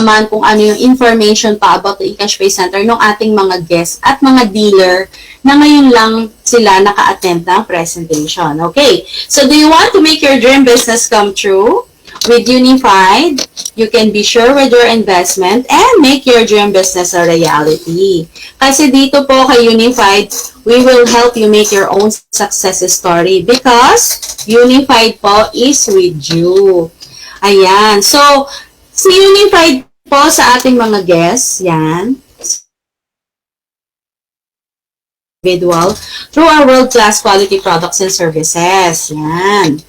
naman kung ano yung information pa about the eCashPay Center ng ating mga guests at mga dealer na ngayon lang sila naka-attend ng presentation. Okay, so do you want to make your dream business come true? With Unified, you can be sure with your investment and make your dream business a reality. Kasi dito po kay Unified, we will help you make your own success story because Unified po is with you. Ayan, so si Unified po sa ating mga guests, yan, individual, through our world-class quality products and services. Yan.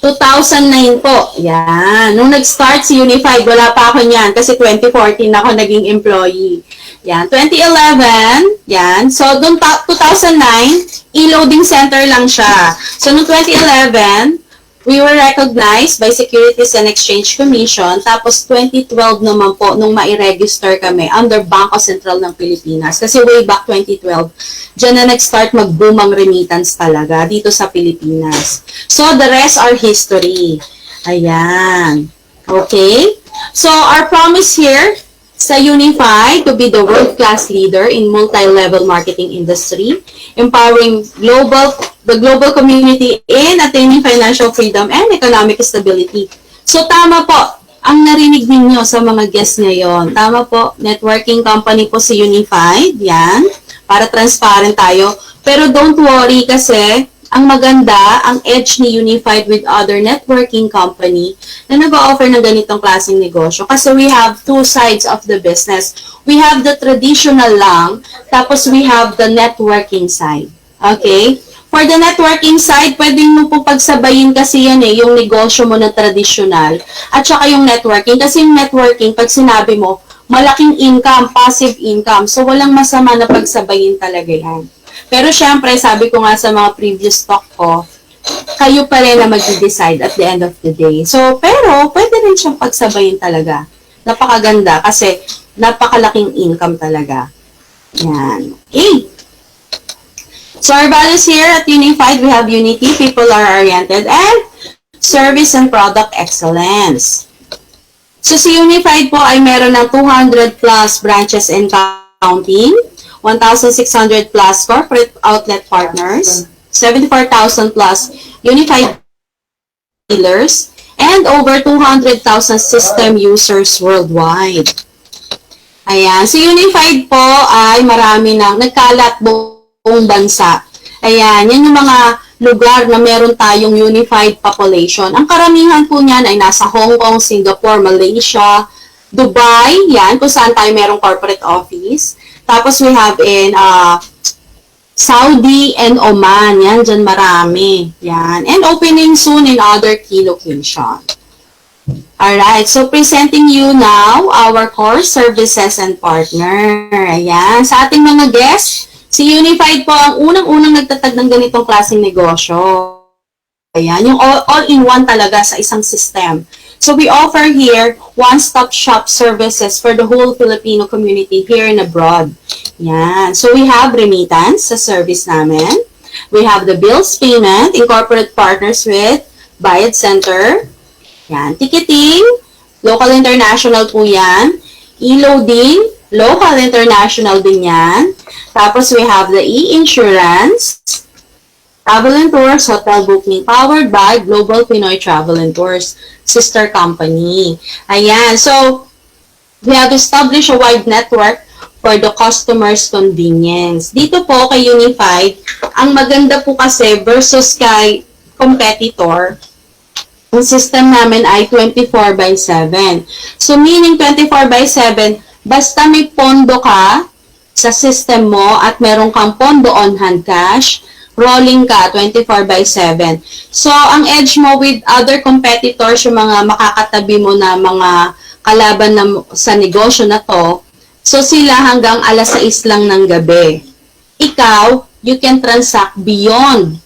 2009 po. Yan. Nung nag-start si Unified, wala pa ako niyan kasi 2014 ako naging employee. Yan. 2011, yan. So, doon 2009, e-loading center lang siya. So, noong 2011, we were recognized by Securities and Exchange Commission. Tapos 2012 naman po nung mai-register kami under Bangko Sentral ng Pilipinas. Kasi way back 2012, dyan na nag-start mag-boom ang remittance talaga dito sa Pilipinas. So the rest are history. Ayan. Okay? So our promise here sa Unified to be the world-class leader in multi-level marketing industry, empowering the global community in attaining financial freedom and economic stability. So tama po, ang narinig ninyo sa mga guests ngayon. Tama po, networking company po si Unified, yan, para transparent tayo. Pero don't worry kasi, ang maganda, ang edge ni Unified with other networking company na nag-offer ng ganitong klaseng negosyo. Kasi we have two sides of the business. We have the traditional lang, tapos we have the networking side. Okay? For the networking side, pwedeng mo po pagsabayin kasi yan yung negosyo mo na traditional at saka yung networking. Kasi yung networking, pag sinabi mo, malaking income, passive income. So, walang masama na pagsabayin talaga yan. Pero syempre, sabi ko nga sa mga previous talk ko, kayo pa rin na mag-decide at the end of the day. So, pero, pwede rin siyang pagsabayin talaga. Napakaganda kasi napakalaking income talaga. Yan. Okay. So, our values here at Unified, we have unity, people are oriented, and service and product excellence. So, si Unified po ay meron ng 200 plus branches and counting, 1,600 plus corporate outlet partners, 74,000 plus Unified dealers, and over 200,000 system users worldwide. Ayan. So, Unified po ay marami ng nagkalat buong bansa. Ayan. Yan yung mga lugar na meron tayong unified population. Ang karamihan po niyan ay nasa Hong Kong, Singapore, Malaysia, Dubai, yan, kung saan tayo merong corporate office. Tapos we have in Saudi and Oman. Yan, dyan marami. Yan. And opening soon in other key locations. Alright, so presenting you now our core services and partner. Ayan, sa ating mga guests, si Unified po ang unang-unang nagtatag ng ganitong klaseng negosyo. Ayan, yung all-in-one talaga sa isang system. So we offer here one-stop shop services for the whole Filipino community here and abroad. Yan. So we have remittance sa service namin. We have the bills payment in corporate partners with Bayad Center. Yan. Ticketing, local international po yan. E-loading, local international din yan. Tapos we have the e-insurance. Travel and Tours, hotel booking, powered by Global Pinoy Travel and Tours, sister company. Ayan, so we have established a wide network for the customer's convenience. Dito po kay Unified, ang maganda po kasi versus kay competitor, ang system namin ay 24/7. So meaning 24/7, basta may pondo ka sa system mo at meron kang pondo on hand cash, rolling ka 24/7. So, ang edge mo with other competitors, yung mga makakatabi mo na mga kalaban na sa negosyo na to, so sila hanggang alas 6 lang ng gabi. Ikaw, you can transact beyond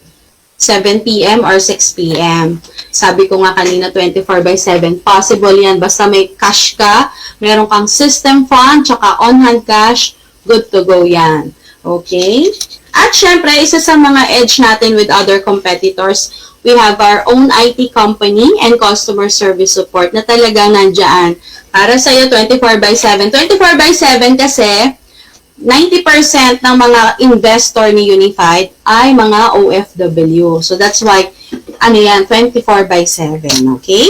7 p.m. or 6 p.m. Sabi ko nga kanina, 24/7. Possible yan. Basta may cash ka, meron kang system fund, tsaka on-hand cash, good to go yan. Okay? At syempre, isa sa mga edge natin with other competitors, we have our own IT company and customer service support na talagang nandyan Para sa'yo, 24/7. 24/7 kasi, 90% ng mga investor ni Unified ay mga OFW. So, that's why, 24/7, okay?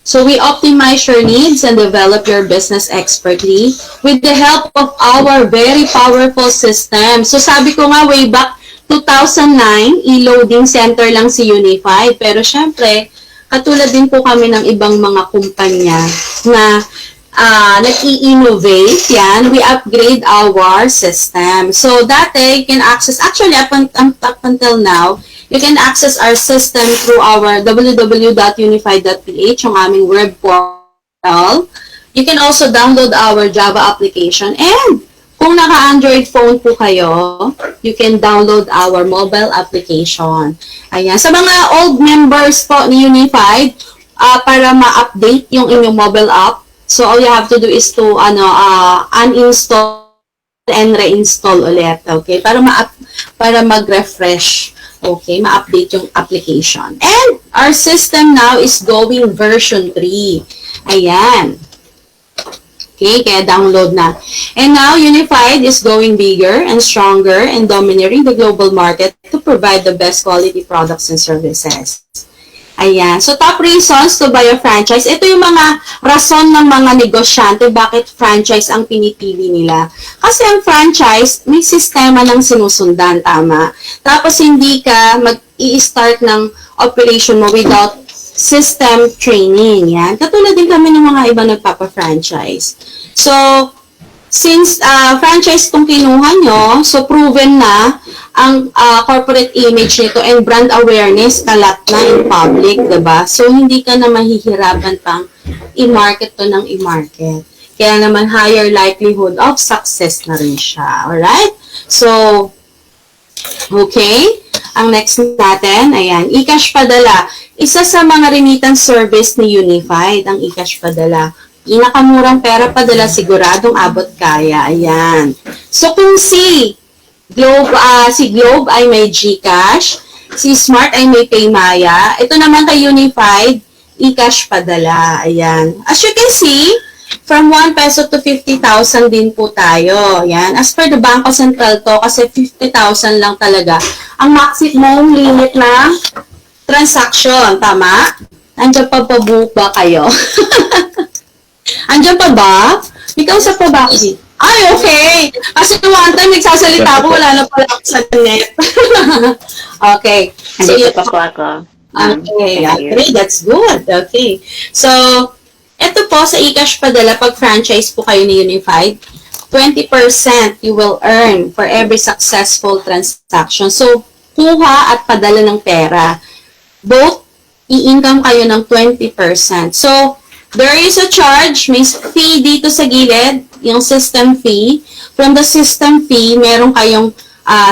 So, we optimize your needs and develop your business expertly with the help of our very powerful system. So, sabi ko nga, way back 2009, e-loading center lang si Unified. Pero, syempre, katulad din po kami ng ibang mga kumpanya na nag-i-innovate, yan, we upgrade our system. So, dati, you can access, actually, up until now, you can access our system through our www.unified.ph, yung aming web portal. You can also download our Java application. And kung naka-Android phone po kayo, you can download our mobile application. Ayan. Sa mga old members po ni Unified, para ma-update yung inyong mobile app, so all you have to do is to uninstall and reinstall ulit. Okay? Para mag-refresh. Okay, ma-update yung application. And our system now is going version 3. Ayan. Okay, kaya download na. And now, Unified is going bigger and stronger and dominating the global market to provide the best quality products and services. Ayan. So, top reasons to buy a franchise. Ito yung mga rason ng mga negosyante bakit franchise ang pinipili nila. Kasi ang franchise, may sistema ng sinusundan, tama? Tapos, hindi ka mag-i-start ng operation mo without system training. Yan. Katulad din kami ng mga iba nagpapa-franchise. So, since franchise kung kinuha nyo, so proven na ang corporate image nito and brand awareness kalat na in public, diba? So, hindi ka na mahihirapan pang i-market to ng i-market. Kaya naman, higher likelihood of success na rin siya. Alright? So, okay. Ang next natin, ayan, e-cash padala. Isa sa mga remittance service ni Unified, ang e-cash padala. Pinakamurang pera padala, siguradong abot kaya. Ayan. So, kung si Globe ay may GCash, si Smart ay may Paymaya, ito naman kay Unified, e-cash padala. Ayan. As you can see, from 1 peso to 50,000 din po tayo. Ayan. As per the Bangko Sentral to, kasi 50,000 lang talaga ang maximum limit ng transaction. Tama? Andiyan pa ba kayo? Andiyan pa ba? Ikaw sa pa ba? Ay, okay. Kasi one time nagsasalita ako, wala na pala ako sa net. Okay. So, Andito pa po ako. Okay. Okay, that's good. Okay. So, ito po sa e-cash padala, pag franchise po kayo ni Unified, 20% you will earn for every successful transaction. So, kuha at padala ng pera. Both, i-income kayo ng 20%. So, there is a charge, may fee dito sa gilid, yung system fee. From the system fee, meron kayong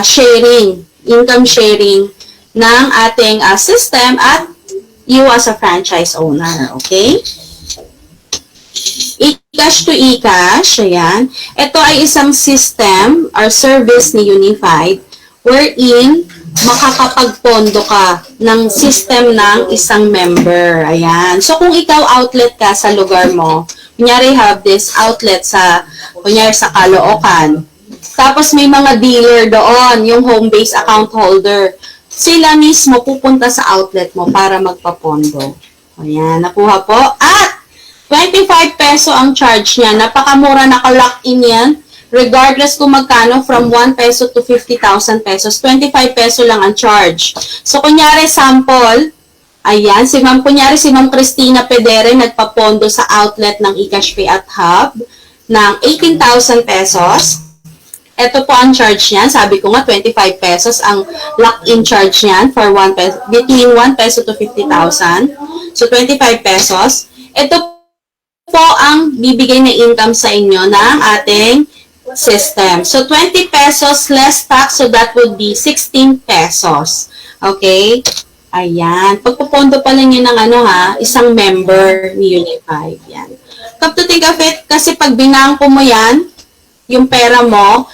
sharing, income sharing ng ating system at you as a franchise owner. Okay? E-cash to e-cash, ayan. Ito ay isang system or service ni Unified wherein makakapagpondo ka ng system ng isang member. Ayan. So, kung ikaw outlet ka sa lugar mo, kunyari have this outlet kunyari sa Caloocan, tapos may mga dealer doon, yung home base account holder, sila mismo pupunta sa outlet mo para magpapondo. Ayan, nakuha po. At 25 peso ang charge niya. Napakamura, naka-lock in yan. Regardless kung magkano, from 1 peso to 50,000 pesos, 25 peso lang ang charge. So, kunyari, sample, ayan, kunyari si Ma'am Cristina Pedere nagpapondo sa outlet ng eCashPay at Hub ng 18,000 pesos. Ito po ang charge niyan. Sabi ko nga, 25 pesos ang lock-in charge niyan for 1 peso, between 1 peso to 50,000. So, 25 pesos. Ito po ang bibigay na income sa inyo ng ating system. So, 20 pesos less tax, so that would be 16 pesos. Okay? Ayan. Pagpupondo pa lang yun ng isang member ni Unified. Yan. Come to think of it, kasi pag binangko mo yan, yung pera mo,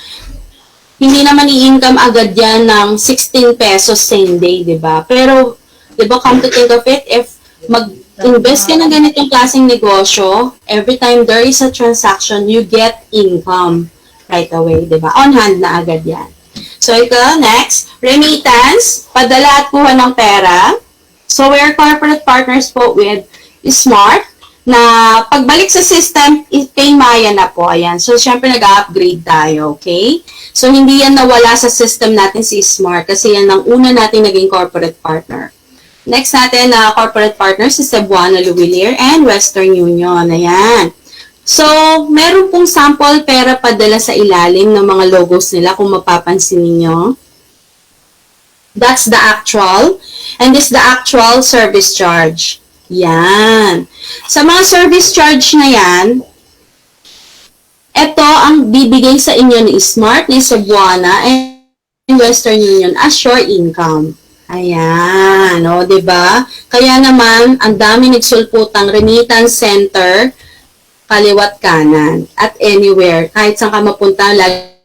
hindi naman i-income agad yan ng 16 pesos same day, di ba? Pero, di ba, come to think of it, if invest ka ng ganitong klaseng negosyo, every time there is a transaction, you get income right away, di ba? On hand na agad yan. So, ito, next, remittance, padala at kuha ng pera. So, we're corporate partners po with Smart, na pagbalik sa system, kay Maya na po. Ayan. So, syempre, nag-upgrade tayo, okay? So, hindi yan nawala sa system natin si Smart kasi yan ang una natin naging corporate partner. Next natin na corporate partners si Cebuana Luwilier and Western Union. Ayan. So, meron pong sample pera padala sa ilalim ng mga logos nila kung mapapansin niyo. That's the actual. And this is the actual service charge. Yan. Sa mga service charge na yan, ito ang bibigay sa inyo ni Smart, ni Cebuana, and Western Union as your income. Ayan. O, diba? Kaya naman, ang dami nagsulputang remittance center, kaliwat kanan, at anywhere. Kahit saan ka mapunta, lagi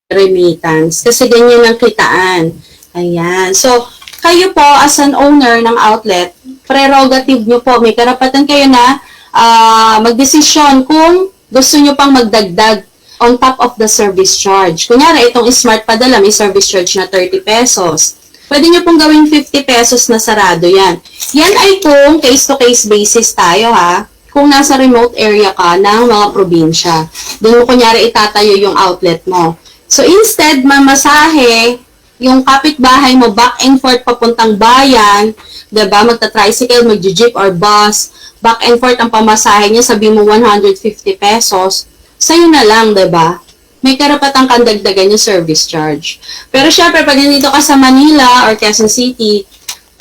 remittance. Kasi ganyan ang kitaan. Ayan. So, kayo po, as an owner ng outlet, prerogative nyo po, may karapatan kayo na magdesisyon kung gusto nyo pang magdagdag on top of the service charge. Kunyari, itong Smart Padala, may service charge na 30 pesos. Pwede nyo pong gawing 50 pesos na sarado yan. Yan ay kung case-to-case basis tayo ha. Kung nasa remote area ka ng mga probinsya. Doon mo kunyari itatayo yung outlet mo. So instead, mamasahe, yung kapitbahay mo back and forth papuntang bayan, diba? Magta-tricycle, mag-jeep or bus, back and forth ang pamasahe niya, sabi mo 150 pesos, sa'yo na lang, diba? May karapatang kang dagdagan yung service charge. Pero syempre, pag nandito ka sa Manila or Quezon City,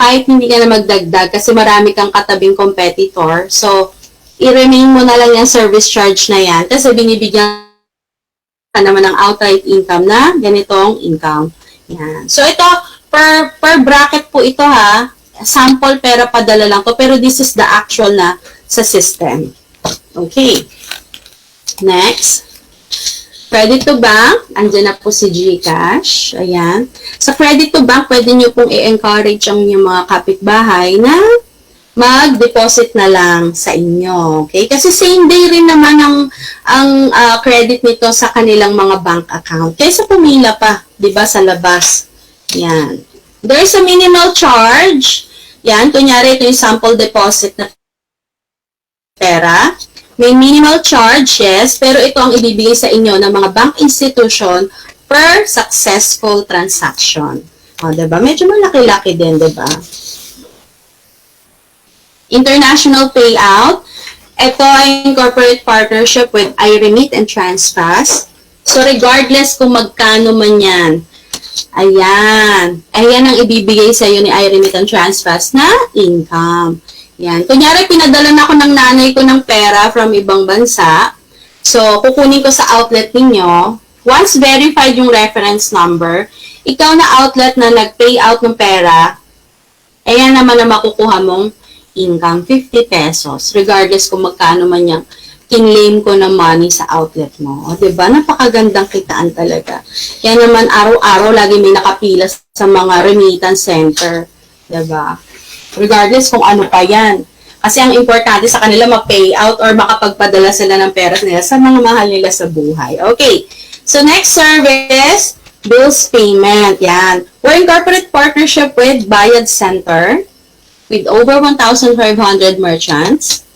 kahit hindi ka na magdagdag kasi marami kang katabing competitor, so, i-remain mo na lang yung service charge na yan kasi binibigyan ka naman ng outright income na ganitong income. Yan. So, ito, per bracket po ito ha. Sample pera padala lang to. Pero this is the actual na sa system. Okay. Next. Credit to bank. Andyan na po si GCash. Ayan. Sa credit to bank, pwede nyo pong i-encourage ang inyong mga kapitbahay na mag-deposit na lang sa inyo. Okay? Kasi same day rin naman ang credit nito sa kanilang mga bank account. Kaysa pumila pa, 'di ba, sa labas. Yan. There's a minimal charge. Yan, kunyari ito yung sample deposit na pera. May minimal charge, yes, pero ito ang ibibigay sa inyo ng mga bank institution per successful transaction. O, 'di ba? Medyo malaki-laki din, 'di ba? International payout. Ito ay corporate partnership with iRemit and Transfast. So, regardless kung magkano man yan, ayan. Ayan ang ibibigay sa iyo ni iRemit and Transfast na income. Yan. Kunyari, pinadala na ako ng nanay ko ng pera from ibang bansa. So, kukunin ko sa outlet ninyo. Once verified yung reference number, ikaw na outlet na nag-pay out ng pera, ayan naman na makukuha mong income, 50 pesos, regardless kung magkano man yung kinlaim ko ng money sa outlet mo. O, diba? Napakagandang kitaan talaga. Kaya naman, araw-araw, lagi may nakapila sa mga remittance center. Diba? Regardless kung ano pa yan. Kasi ang importante sa kanila, ma-pay out or makapagpadala sila ng pera nila sa mga mahal nila sa buhay. Okay. So, next service, bills payment. Yan. We're in corporate partnership with Bayad Center, with over 1,500 merchants.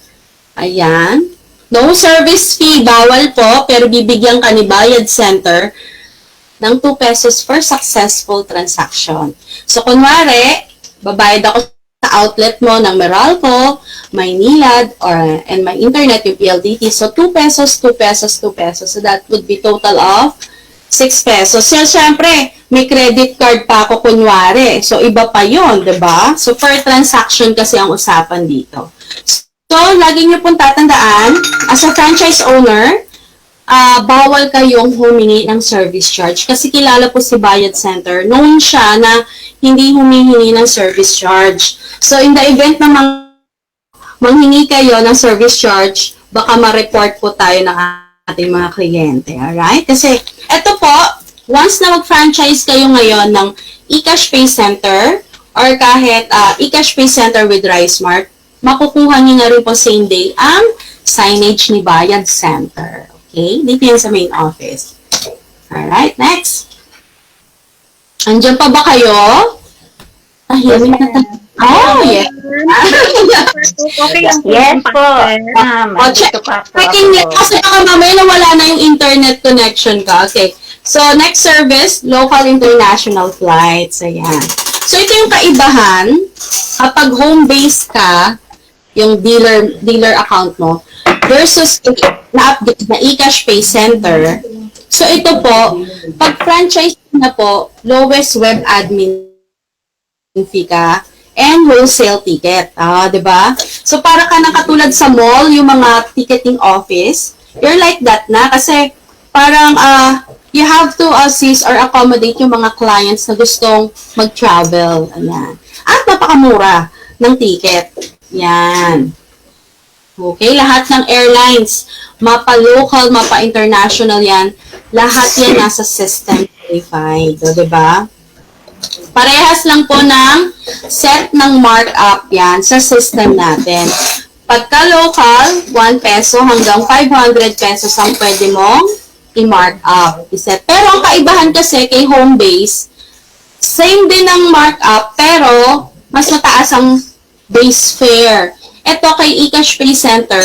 Ayan. No service fee, bawal po, pero bibigyan ka ni Bayad Center ng 2 pesos for successful transaction. So, kunwari, babayad ako sa outlet mo ng Meralco, Maynilad, and my internet, yung PLDT. So, 2 pesos, 2 pesos, 2 pesos. So, that would be total of 6 pesos. So, syempre, may credit card pa ako kunwari. So, iba pa yun, diba? So, per transaction kasi ang usapan dito. So, lagi nyo pong tatandaan, as a franchise owner, bawal kayong humingi ng service charge. Kasi kilala po si Bayad Center, known siya na hindi humihingi ng service charge. So, in the event na manghingi kayo ng service charge, baka ma-report po tayo ng ating mga kliyente. Alright? Kasi, eto po, once na mag-franchise kayo ngayon ng eCash Pay Center or kahit eCash Pay Center with RiceSmart, makukuha niyo na rin po same day ang signage ni Bayad Center. Okay? Dito yan sa main office. Alright, next. Andiyan pa ba kayo? Tahimik na tayo. Oh, yes. Okay lang po. Yes po. O, checking net kasi baka mamaya nawala na yung internet connection ka. Okay. So, next service, local international flights. Ayan. So, ito yung kaibahan. Kapag home-based ka, yung dealer account mo, versus na-update na eCash Pay Center. So, ito po, pag franchise na po, lowest web admin fee ka, and wholesale ticket. Diba? So, para ka nang katulad sa mall, yung mga ticketing office, you're like that na kasi parang you have to assist or accommodate yung mga clients na gustong mag-travel. Ayan. At napakamura ng ticket. Yan. Okay, lahat ng airlines, mapa-local, mapa-international yan, lahat yan nasa system verified. So, diba? Parehas lang po ng set ng markup yan sa system natin. Pagka local, 1 peso hanggang 500 pesos ang pwede mong i-mark up. Iset. Pero ang kaibahan kasi kay home base, same din ang markup pero mas mataas ang base fare. Ito kay eCash Pay Center,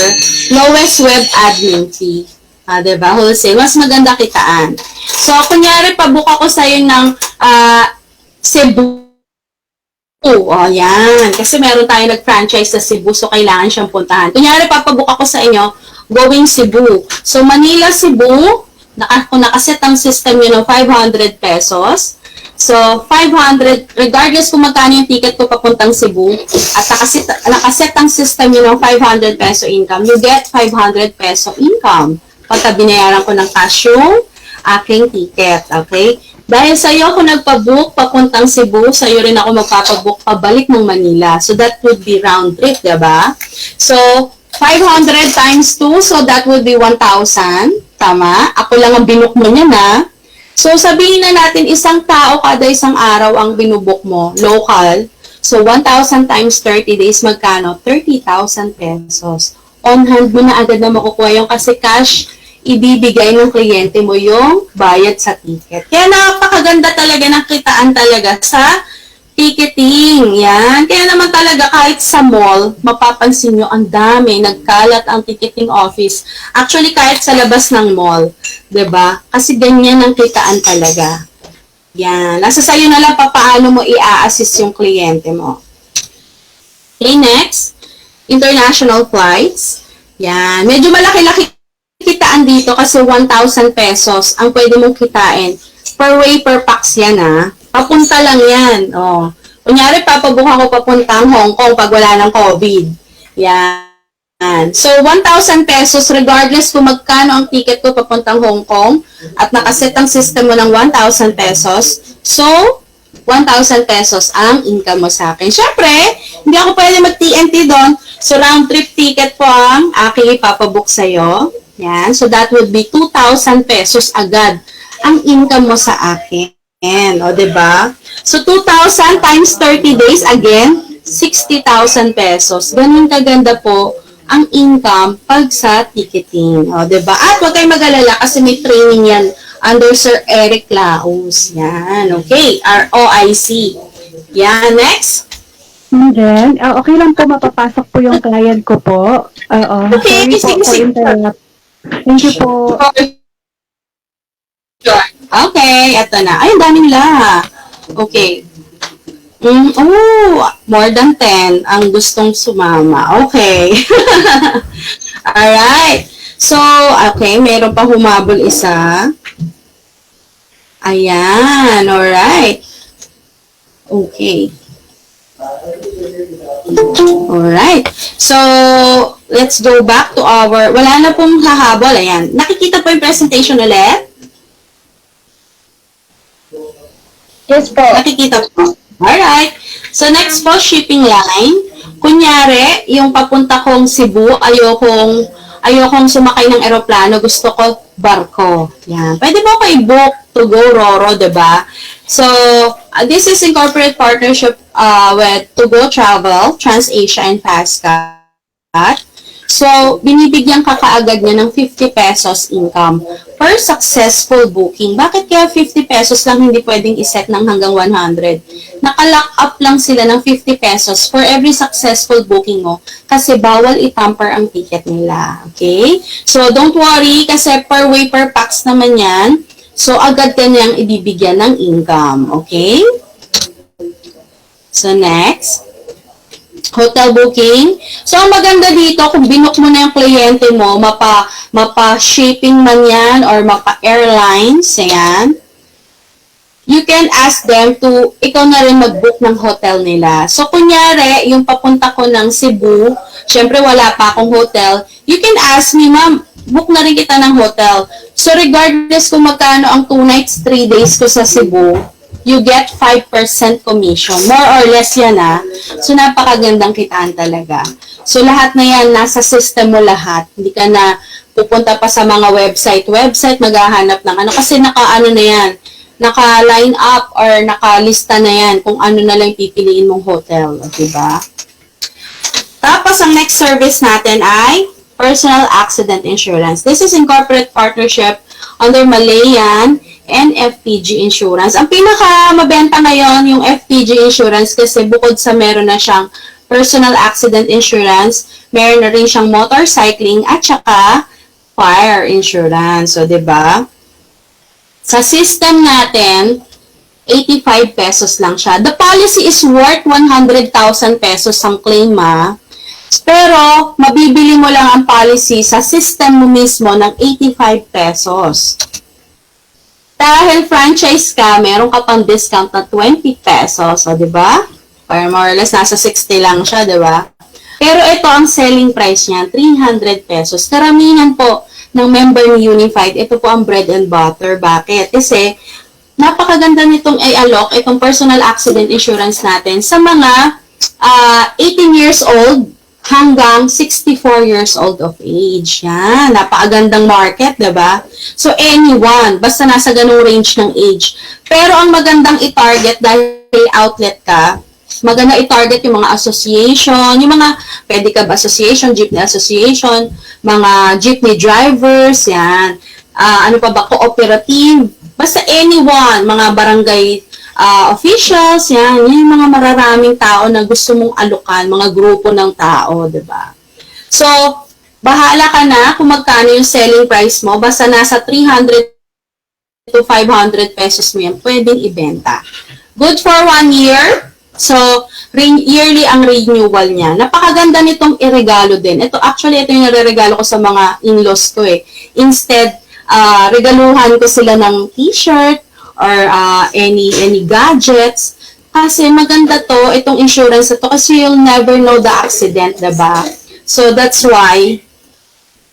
lowest web admin fee. Diba? Wholesale. Mas maganda kitaan. So, kunyari, pabook ako sa'yo ng Cebu. Yan. Kasi meron tayo nag-franchise sa Cebu, so kailangan siyang puntahan. Kunyari, papabook ako sa inyo, going Cebu. So, Manila, Cebu, kung nakaset ang system nyo ng 500 pesos, so, 500, regardless kung magkano yung ticket ko papuntang Cebu, at nakaset ang system nyo ng 500 peso income, you get 500 peso income. Pagka binayaran ko ng cash yung aking ticket. Okay? Dahil sa'yo ako nagpabook papuntang Cebu, sa'yo rin ako magpapabook pabalik ng Manila. So, that would be round trip, diba? So, 500 times 2, so that would be 1,000. Tama? Ako lang ang binook mo niya na. So, sabihin na natin, isang tao kada isang araw ang binubook mo, local. So, 1,000 times 30 days, magkano? 30,000 pesos. On hand mo na agad na makukuha yung kasi cash, ibibigay ng kliyente mo yung bayad sa ticket. Kaya napakaganda talaga ng kitaan talaga sa ticketing. Yan. Kaya naman talaga kahit sa mall, mapapansin nyo ang dami, nagkalat ang ticketing office. Actually, kahit sa labas ng mall. 'Di ba? Kasi ganyan ang kitaan talaga. Yan. Nasa sayo na lang paano mo i-assist yung kliyente mo. Okay, next. International flights. Yan. Medyo malaki-laki kitaan dito kasi 1,000 pesos ang pwede mong kitain. Per way, per pax yan Papunta lang yan. Kunyari, papabook ako papuntang Hong Kong pag wala ng COVID. Yan. So, 1,000 pesos regardless kung magkano ang ticket ko papuntang Hong Kong at nakaset ang system mo ng 1,000 pesos. So, 1,000 pesos ang income mo sa akin. Siyempre, hindi ako pwede mag-TNT doon. So, round trip ticket po ang aking ipapabook sa'yo. Yan. So, that would be 2,000 pesos agad ang income mo sa akin. O, diba? So, 2,000 times 30 days, again, 60,000 pesos. Ganun kaganda po ang income pag sa ticketing. O, diba? At huwag kayong mag-alala kasi may training yan under Sir Eric Laos. Yan. Okay. ROIC. Yan. Next. Then, okay lang po, mapapasok po yung client ko po. Okay, sorry po for interrupt. Thank you po. Okay, eto na. Ay, ang dami nila. Okay. More than 10 ang gustong sumama. Okay. Alright. So, okay, meron pa humabol isa. Ayan, alright. Okay. Alright. So, let's go back to our, wala na pong hahabol. Ayan. Nakikita po yung presentation ulit? Yes po. Nakikita po. Alright. So, next po, shipping line. Kunyari, yung papunta kong Cebu, ayokong sumakay ng eroplano, gusto ko barko. Yan. Pwede mo ko i-book to go Roro, diba? So, this is in corporate partnership with To Go Travel, TransAsia, and Pascat. So, binibigyan ka kaagad niya ng 50 pesos income per successful booking. Bakit kaya 50 pesos lang hindi pwedeng iset ng hanggang 100? Naka-lock up lang sila ng 50 pesos for every successful booking mo kasi bawal i-tamper ang ticket nila. Okay? So, don't worry kasi per way per pax naman yan. So, agad ka niyang ibibigyan ng income. Okay? So, next. Hotel booking. So, ang maganda dito, kung binook mo na yung kliyente mo, mapa-shipping man yan or mapa-airlines, yan, you can ask them to, ikaw na rin mag-book ng hotel nila. So, kunyari, yung papunta ko ng Cebu, syempre wala pa akong hotel, you can ask me, ma'am, book na rin kita ng hotel. So, regardless kung magkano ang 2 nights, 3 days ko sa Cebu, you get 5% commission. More or less yan So, napakagandang kitaan talaga. So, lahat na yan, nasa system mo lahat. Hindi ka na pupunta pa sa mga website, maghahanap ng ano. Kasi naka-ano na yan, naka-line up or naka-lista na yan kung ano na lang pipiliin mong hotel. Diba? Tapos, ang next service natin ay personal accident insurance. This is in corporate partnership under Malayan and FPG Insurance. Ang pinaka-mabenta ngayon yung FPG Insurance kasi bukod sa meron na siyang personal accident insurance, meron na rin siyang motorcycling at saka fire insurance. So, 'di ba? Sa system natin, 85 pesos lang siya. The policy is worth 100,000 pesos ang claim, Pero, mabibili mo lang ang policy sa system mo mismo ng 85 pesos. Dahil franchise ka, meron ka pang discount na 20 pesos. O, diba? Or more or less, nasa 60 lang siya, diba? Pero ito ang selling price niya, 300 pesos. Karamihan po ng member ni Unified, ito po ang bread and butter. Bakit? Kasi, napakaganda nitong i-alok, itong personal accident insurance natin sa mga 18 years old hanggang 64 years old of age. Yan. Napakagandang market, diba? So, anyone, basta nasa ganung range ng age. Pero ang magandang i-target dahil outlet ka, maganda i-target yung mga association, yung mga pedicab association, jeepney association, mga jeepney drivers, yan. Ano pa ba? Cooperative. Basta anyone, mga barangay officials, yan yung mga mararaming tao na gusto mong alukan, mga grupo ng tao, diba? So, bahala ka na kung magkano yung selling price mo, basta nasa 300 to 500 pesos mo yan, pwedeng ibenta. Good for 1 year, so, yearly ang renewal niya. Napakaganda nitong iregalo din. Ito yung nare-regalo ko sa mga in-laws ko Instead, regaluhan ko sila ng t-shirt, or any gadgets. Kasi maganda itong insurance na to kasi you'll never know the accident, diba? So, that's why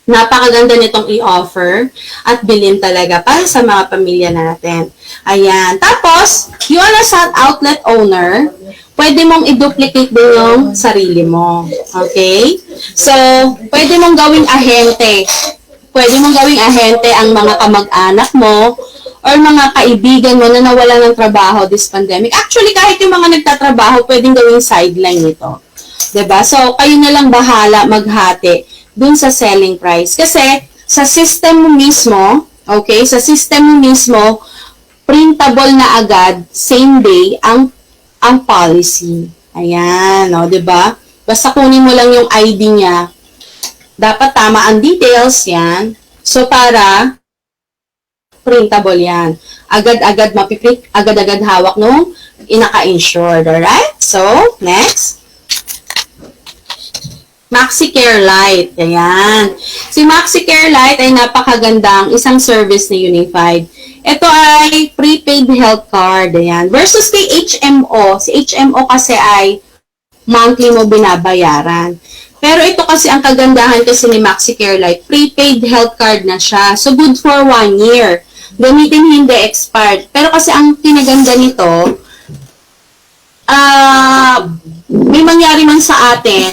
napakaganda nitong i-offer at bilhin talaga para sa mga pamilya natin. Ayan. Tapos, you are a outlet owner, pwede mong i-duplicate din yung sarili mo. Okay? So, pwede mong gawing ahente. Pwede mong gawing ahente ang mga kamag-anak mo or mga kaibigan mo na nawala ng trabaho this pandemic. Actually, kahit yung mga nagtatrabaho, pwedeng gawing sideline ito. 'Diba? So, kayo na lang bahala maghati dun sa selling price. Kasi, sa system mo mismo, okay, sa system mo mismo, printable na agad, same day, ang policy. Ayan, 'diba? Basta kunin mo lang yung ID niya. Dapat tama ang details, yan. So, para printable yan. Agad-agad mapiprint, agad-agad hawak nung inaka-insured. Alright? So, next. MaxiCare Lite. Ayan. Si MaxiCare Lite ay napakagandang isang service ni Unified. Ito ay prepaid health card. Ayan. Versus kay HMO. Si HMO kasi ay monthly mo binabayaran. Pero ito kasi ang kagandahan kasi ni MaxiCare Lite, prepaid health card na siya. So, good for 1 year. Gamitin hindi expired. Pero kasi ang kinaganda nito, may mangyari man sa atin,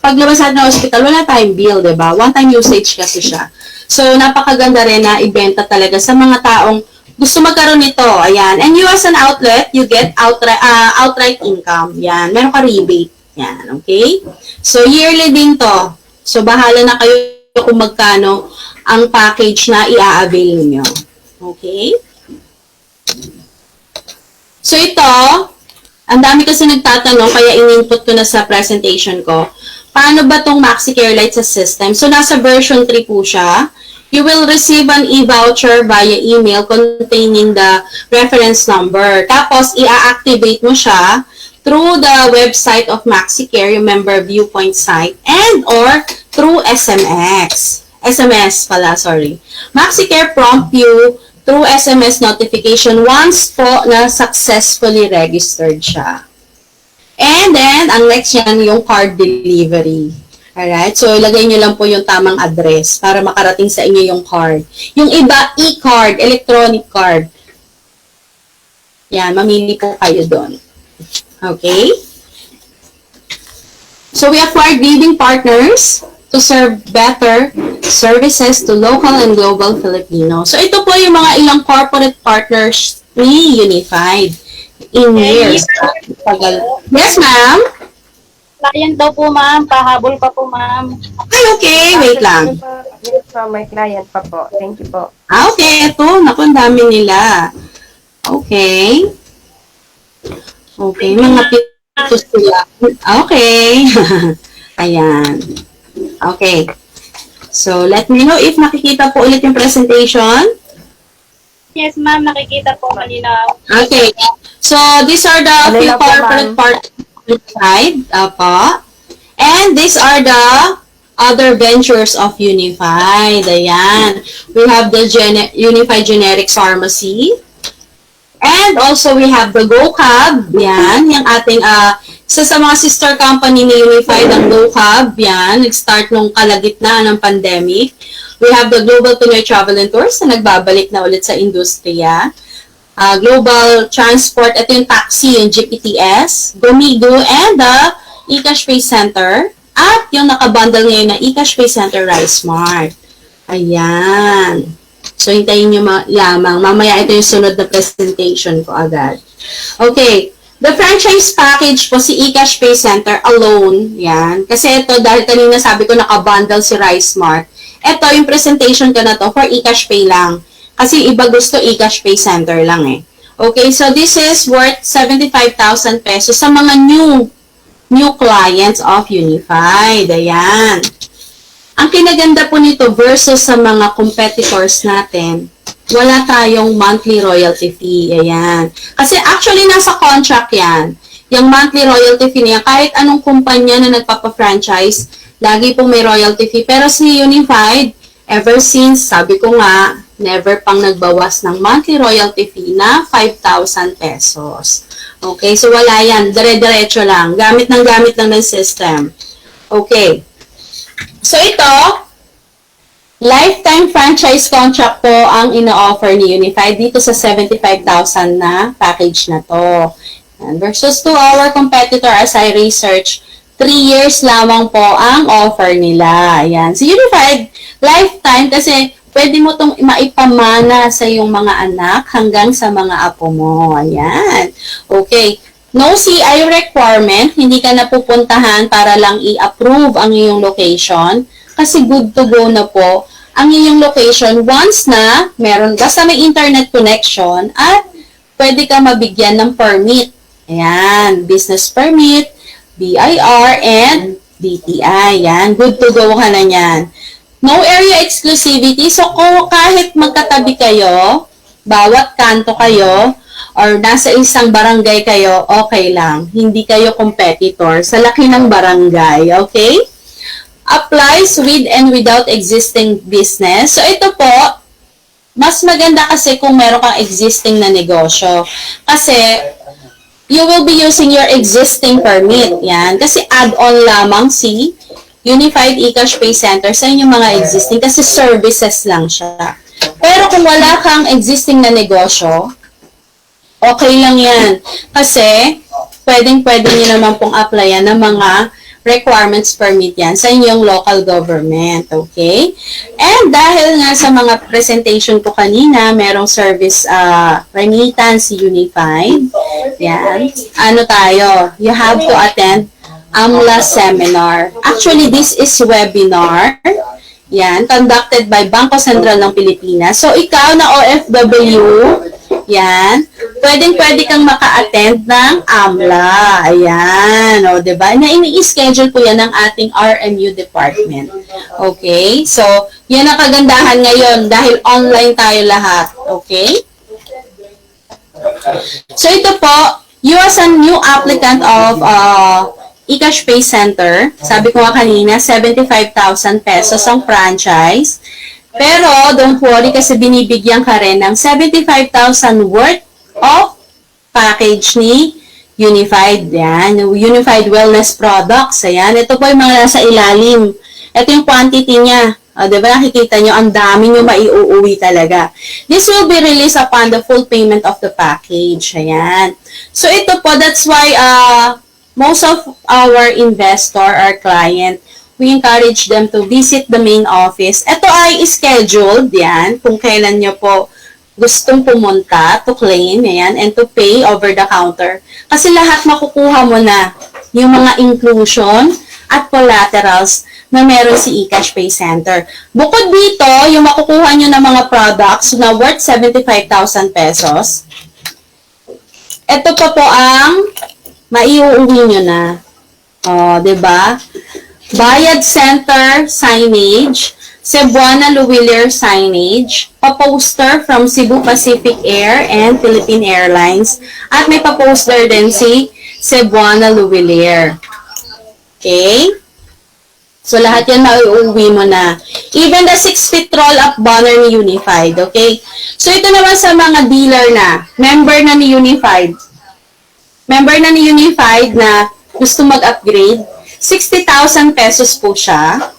paglabas natin ng hospital, wala tayong bill, diba? One-time usage kasi siya. So, napakaganda rin na ibenta talaga sa mga taong gusto magkaroon nito. Ayan. And you as an outlet, you get outright income. Yan. Meron ka rebate. Yan. Okay? So, yearly din to. So, bahala na kayo kung magkano ang package na i-avail nyo. Okay? So, ito, ang dami kasi nagtatanong, kaya in-input ko na sa presentation ko. Paano ba tong MaxiCare Lite sa system? So, nasa version 3 po siya. You will receive an e-voucher via email containing the reference number. Tapos, i-activate mo siya through the website of MaxiCare, yung member viewpoint site, and or through SMS pala, sorry. MaxiCare prompt you through SMS notification once po na successfully registered siya. And then, ang next yan, yung card delivery. Alright? So, ilagay nyo lang po yung tamang address para makarating sa inyo yung card. Yung iba, e-card, electronic card. Yan, mamili po kayo doon. Okay? So, we acquired leading partners to serve better services to local and global Filipinos. So, ito po yung mga ilang corporate partners ni Unified in years. Yes, ma'am? Client daw po, ma'am. Pahabol pa po, ma'am. Ay, okay. Wait lang. Yes, ma'am. May client pa po. Thank you po. Okay. Ito. Naku, ang dami nila. Okay. Okay. Mga pitos sila. Okay. Ayan. Okay. So, let me know if nakikita po ulit yung presentation. Yes, ma'am. Nakikita po kanina. Okay. So, these are the Ano few lang po, corporate ma'am? partners inside. And these are the other ventures of Unified. Ayan. We have the Unified Generics Pharmacy. And also, we have the GoCab. Yan. Yung ating, isa sa mga sister company ni Unified, ang GoCab. Yan. Nag-start nung kalagitnaan ng pandemic. We have the Global Pinoy Travel and Tours na nagbabalik na ulit sa industriya. Global Transport, ito yung taxi, yung GPTS, Gomigo, and the eCash Pay Center, at yung nakabundle ngayon na eCash Pay Center RiceSmart. Ayan. So, hintayin nyo lamang. Mamaya ito yung sunod na presentation ko agad. Okay. The franchise package po si eCash Pay Center alone. Yan. Kasi ito, dahil kanina sabi ko nakabundle si RiceSmart. Ito, yung presentation ko na to for eCash Pay lang. Kasi iba gusto eCash Pay Center lang eh. Okay, so this is worth 75,000 pesos sa mga new clients of Unified. Ayan. Ang kinaganda po nito versus sa mga competitors natin, wala tayong monthly royalty fee. Ayan. Kasi actually nasa contract yan. Yung monthly royalty fee niya, kahit anong kumpanya na nagpapa-franchise, lagi pong may royalty fee. Pero si Unified, ever since, sabi ko nga, never pang nagbawas ng monthly royalty fee na 5,000 pesos. Okay, so wala yan. Dire-diretso lang. Gamit lang ng system. Okay. So ito, lifetime franchise contract po ang ino-offer ni Unified dito sa 75,000 na package na to. And versus to our competitor, as I research, 3 years lamang po ang offer nila. Ayan. Si Unified, lifetime kasi pwede mo itong maipamana sa iyong mga anak hanggang sa mga apo mo. Ayan. Okay. No CI requirement. Hindi ka na pupuntahan para lang i-approve ang iyong location. Kasi good to go na po ang iyong location once na meron, basta may internet connection at pwede ka mabigyan ng permit. Ayan. Business permit, BIR, and DTI. Yan. Good to go ka na yan. No area exclusivity. So, kung kahit magkatabi kayo, bawat kanto kayo, or nasa isang barangay kayo, okay lang. Hindi kayo competitor sa laki ng barangay. Okay? Applies with and without existing business. So, ito po, mas maganda kasi kung meron kang existing na negosyo. Kasi, you will be using your existing permit. Yan. Kasi add-on lamang si Unified eCash Pay Center sa inyong mga existing kasi services lang siya. Pero kung wala kang existing na negosyo, okay lang yan. Kasi, pwedeng-pwede nyo naman pong applyan ng mga requirements permit yan sa inyong local government. Okay? And dahil nga sa mga presentation ko kanina, merong service remittance Unified. Yan. Ano tayo? You have to attend AMLA seminar. Actually, this is webinar. Yan, conducted by Bangko Sentral ng Pilipinas. So, ikaw na OFW, yan, pwede kang maka-attend ng AMLA. Ayan, o, diba? Na ini-schedule po yan ng ating RMU department. Okay? So, yan ang kagandahan ngayon dahil online tayo lahat. Okay? So, ito po, you as a new applicant of eCash Pay Center, sabi ko nga kanina, 75,000 pesos ang franchise. Pero, don't worry kasi binibigyan ka rin ng 75,000 worth of package ni Unified. Yan, Unified Wellness Products. Ayan, ito po yung mga nasa ilalim. Ito yung quantity niya. Diba nakikita nyo, ang dami nyo maiuuwi talaga. This will be released upon the full payment of the package. Ayan. So, ito po, that's why, most of our investor or client, we encourage them to visit the main office. Ito ay scheduled, yan, kung kailan nyo po gustong pumunta to claim, yan, and to pay over the counter. Kasi lahat makukuha mo na yung mga inclusion at collaterals na meron si eCash Pay Center. Bukod dito, yung makukuha nyo ng mga products na worth 75,000 pesos, ito pa po ang maiuuwi nyo na. O, diba? Bayad Center signage, Cebuana Luwilier signage, pa-poster from Cebu Pacific Air and Philippine Airlines, at may pa-poster din si Cebuana Luwilier. Okay? So, lahat yan maiuwi mo na. Even the 6-feet roll-up banner ni Unified. Okay? So, ito naman sa mga dealer na, member na ni Unified. Member na ni Unified na gusto mag-upgrade, 60,000 pesos po siya.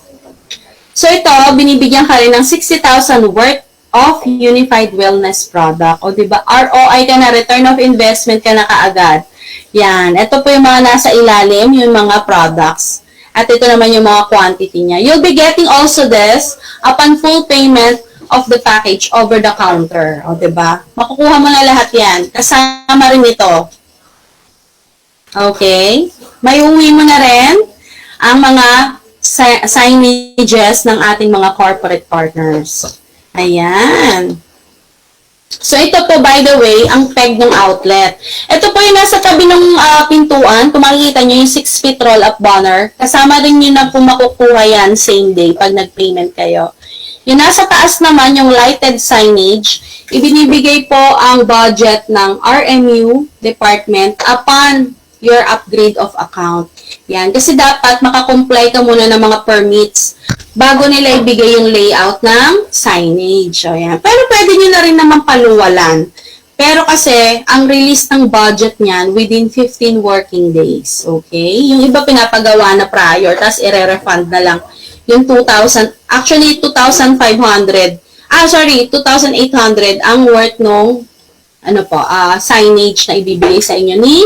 So ito, binibigyan ka rin ng 60,000 worth of Unified Wellness Product. O diba, ROI ka na, return of investment ka na kaagad. Yan, ito po yung mga nasa ilalim, yung mga products. At ito naman yung mga quantity niya. You'll be getting also this upon full payment of the package over the counter. O diba, makukuha mo na lahat yan. Kasama rin ito. Okay? May uwi mo na rin ang mga signages ng ating mga corporate partners. Ayan. So, ito po, by the way, ang peg ng outlet. Ito po yung nasa tabi ng pintuan. Kung makikita nyo yung 6-feet roll-up banner, kasama rin nyo na po makukuha yan same day pag nag-payment kayo. Yung nasa taas naman, yung lighted signage, ibinibigay po ang budget ng RMU department upon your upgrade of account. Yan. Kasi dapat makakomply ka muna ng mga permits bago nila ibigay yung layout ng signage. O yan. Pero pwede nyo na rin naman paluwalan. Pero kasi, ang release ng budget niyan within 15 working days. Okay? Yung iba pinapagawa na prior, tapos i-refund na lang yung 2,000, actually 2,500, 2,800 ang worth nung signage na ibibigay sa inyo ni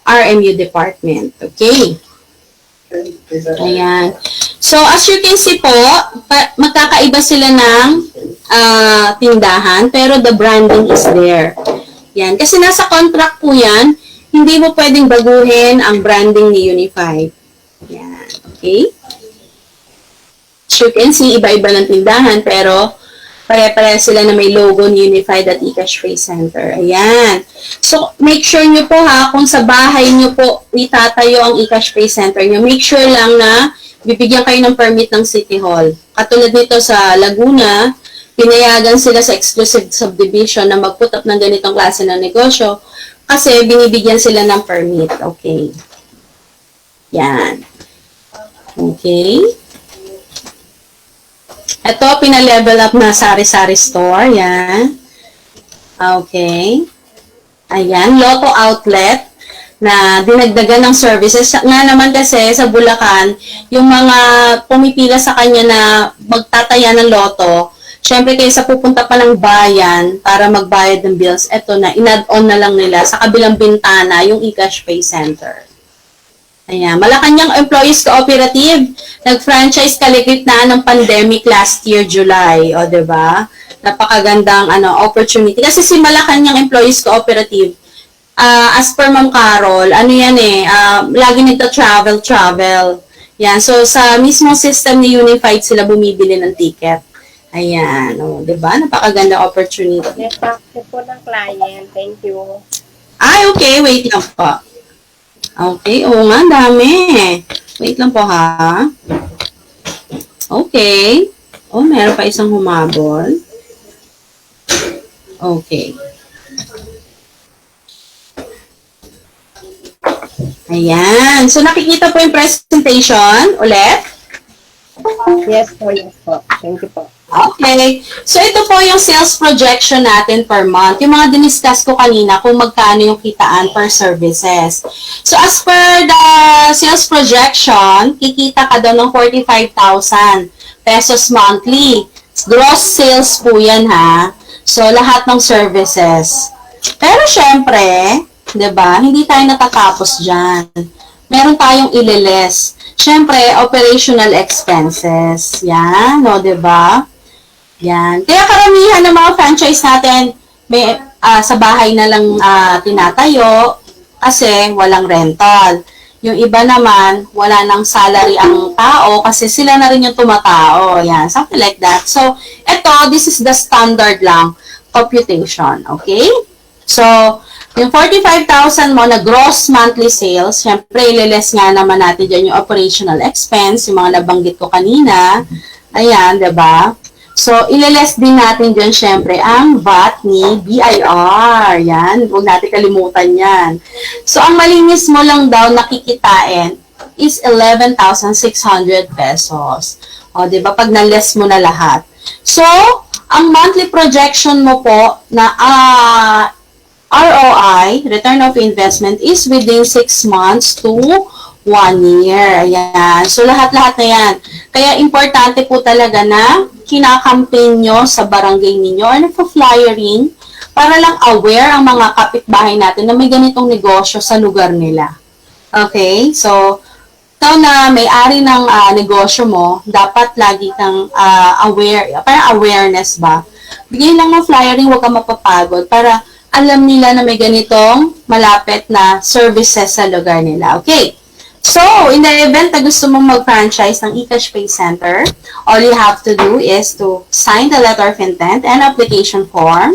RMU department. Okay? Ayan. So, as you can see po, magkakaiba sila ng tindahan, pero the branding is there. Yan. Kasi nasa contract po yan, hindi mo pwedeng baguhin ang branding ni Unified. Yan. Okay? As you can see, iba-iba ng tindahan, pero pare-pare sila na may logo ni Unified at eCash Pay Center. Ayan. So, make sure nyo po ha, kung sa bahay nyo po itatayo ang eCash Pay Center nyo, make sure lang na bibigyan kayo ng permit ng City Hall. Katulad nito sa Laguna, pinayagan sila sa exclusive subdivision na mag-put up ng ganitong klase ng negosyo kasi binibigyan sila ng permit. Okay. Yan. Okay. Ito, pina-level up na sari-sari store. Yan. Okay. Ayan, Lotto Outlet na dinagdagan ng services. Nga naman kasi sa Bulacan, yung mga pumipila sa kanya na magtataya ng Lotto, syempre kaysa pupunta pa ng bayan para magbayad ng bills, eto na, in-add-on na lang nila sa kabilang bintana yung eCash Pay Center. Ayan, Malacanang Employees Cooperative. Nag-franchise kaligitnaan ng pandemic last year, July. O, diba? Napakagandang opportunity. Kasi si Malacanang Employees Cooperative, as per Ma'am Carol, lagi nagta-travel. Yan, so sa mismong system ni Unified sila bumibili ng ticket. Ayan, diba? Napakagandang opportunity. Yes, po ng client. Thank you. Ay, okay. Wait lang po. Okay. Oo nga, dami. Wait lang po, ha? Okay. Meron pa isang humabol. Okay. Ayan. So, nakikita po yung presentation ulit. Yes po. Thank you po. Okay. So, ito po yung sales projection natin per month. Yung mga diniscuss ko kanina kung magkano yung kitaan per services. So, as per the sales projection, kikita ka daw ng 45,000 pesos monthly. Gross sales po yan, ha? So, lahat ng services. Pero, syempre, 'di ba? Hindi tayo natatapos dyan. Meron tayong ililes. Syempre, operational expenses. Yan, 'di ba? Yan. Kaya karamihan ng mga franchise natin may sa bahay na lang tinatayo kasi walang rental. Yung iba naman, wala nang salary ang tao kasi sila na rin yung tumatao. Yan, something like that. So, this is the standard lang computation. Okay? So, yung 45,000 mo na gross monthly sales, syempre, ililes nga naman natin dyan yung operational expense, yung mga nabanggit ko kanina. Ayan, diba? So, ililes din natin dyan, syempre, ang VAT ni BIR. Yan, huwag natin kalimutan yan. So, ang malinis mo lang daw nakikitain is 11,600 pesos. O, diba? Pag na-less mo na lahat. So, ang monthly projection mo po na ROI, return of investment, is within 6 months to 1 year. Ayan. So, lahat-lahat na yan. Kaya, importante po talaga na kinakampaign nyo sa barangay ninyo or nagpa-flyering para lang aware ang mga kapitbahay natin na may ganitong negosyo sa lugar nila. Okay? So, ikaw na may-ari ng negosyo mo, dapat lagi kang aware, parang awareness ba? Bigyan lang ng flyering, huwag kang mapapagod para alam nila na may ganitong malapit na services sa lugar nila. Okay. So, in the event na gusto mong mag-franchise ng eCash Pay Center, all you have to do is to sign the letter of intent and application form.